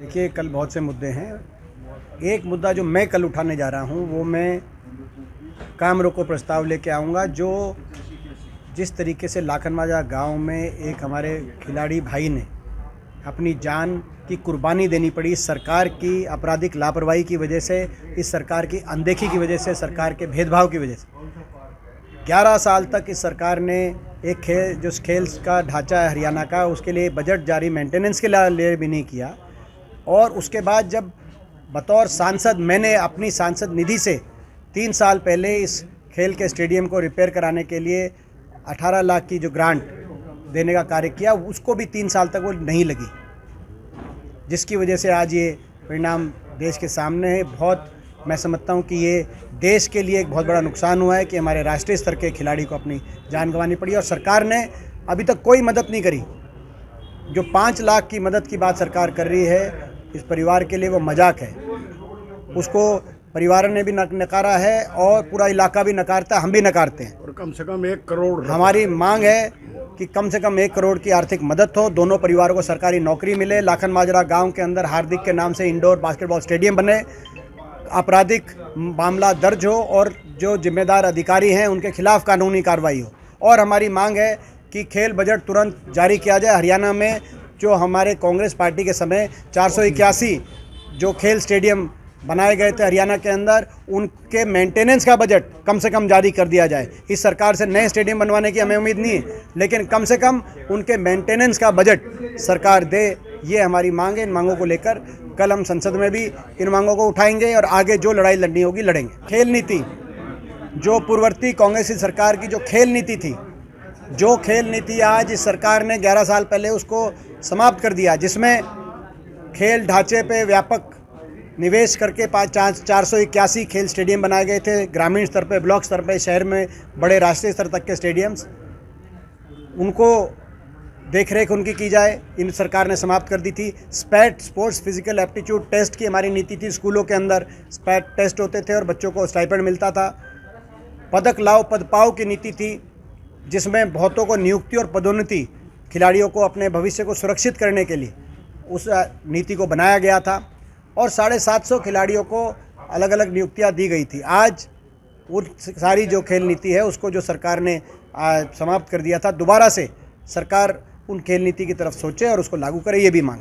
देखिए, कल बहुत से मुद्दे हैं। एक मुद्दा जो मैं कल उठाने जा रहा हूँ वो मैं काम रोको प्रस्ताव लेके आऊँगा, जो जिस तरीके से लाखनमाजा गांव में एक हमारे खिलाड़ी भाई ने अपनी जान की कुर्बानी देनी पड़ी सरकार की आपराधिक लापरवाही की वजह से, इस सरकार की अनदेखी की वजह से, सरकार के भेदभाव की वजह से 11 साल तक इस सरकार ने एक खेल का ढांचा है हरियाणा का, उसके लिए बजट जारी मेंटेनेंस के लिए भी नहीं किया। और उसके बाद जब बतौर सांसद मैंने अपनी सांसद निधि से 3 साल पहले इस खेल के स्टेडियम को रिपेयर कराने के लिए 18 लाख की जो ग्रांट देने का कार्य किया, उसको भी 3 साल तक वो नहीं लगी, जिसकी वजह से आज ये परिणाम देश के सामने है। बहुत मैं समझता हूँ कि ये देश के लिए एक बहुत बड़ा नुकसान हुआ है कि हमारे राष्ट्रीय स्तर के खिलाड़ी को अपनी जान गंवानी पड़ी और सरकार ने अभी तक कोई मदद नहीं करी। जो 5 लाख की मदद की बात सरकार कर रही है इस परिवार के लिए, वो मजाक है। उसको परिवार ने भी नकारा है और पूरा इलाका भी नकारता है, हम भी नकारते हैं। और कम से कम 1 करोड़ हमारी मांग है कि कम से कम 1 करोड़ की आर्थिक मदद हो, दोनों परिवारों को सरकारी नौकरी मिले, लाखनमाजरा गांव के अंदर हार्दिक के नाम से इंडोर बास्केटबॉल स्टेडियम बने, आपराधिक मामला दर्ज हो और जो जिम्मेदार अधिकारी हैं उनके खिलाफ कानूनी कार्रवाई हो। और हमारी मांग है कि खेल बजट तुरंत जारी किया जाए। हरियाणा में जो हमारे कांग्रेस पार्टी के समय 481 जो खेल स्टेडियम बनाए गए थे हरियाणा के अंदर, उनके मेंटेनेंस का बजट कम से कम जारी कर दिया जाए। इस सरकार से नए स्टेडियम बनवाने की हमें उम्मीद नहीं है, लेकिन कम से कम उनके मेंटेनेंस का बजट सरकार दे, ये हमारी मांग है। इन मांगों को लेकर कल हम संसद में भी इन मांगों को उठाएंगे और आगे जो लड़ाई लड़नी होगी लड़ेंगे। खेल नीति, जो पूर्ववर्ती कांग्रेसी सरकार की जो खेल नीति थी, जो खेल नीति आज इस सरकार ने 11 साल पहले उसको समाप्त कर दिया, जिसमें खेल ढांचे पे व्यापक निवेश करके 481 खेल स्टेडियम बनाए गए थे, ग्रामीण स्तर पे, ब्लॉक स्तर पे, शहर में बड़े राष्ट्रीय स्तर तक के स्टेडियम्स, उनको देखरेख उनकी की जाए, इन सरकार ने समाप्त कर दी थी। स्पैट स्पोर्ट्स फिजिकल एप्टीट्यूड टेस्ट की हमारी नीति थी, स्कूलों के अंदर स्पैट टेस्ट होते थे और बच्चों को स्टाइपेंड मिलता था। पदक लाओ पद पाओ की नीति थी, जिसमें बहुतों को नियुक्ति और पदोन्नति खिलाड़ियों को अपने भविष्य को सुरक्षित करने के लिए उस नीति को बनाया गया था और 750 खिलाड़ियों को अलग अलग नियुक्तियां दी गई थी। आज वो सारी जो खेल नीति है उसको जो सरकार ने समाप्त कर दिया था, दोबारा से सरकार उन खेल नीति की तरफ सोचे और उसको लागू करे, ये भी मांग।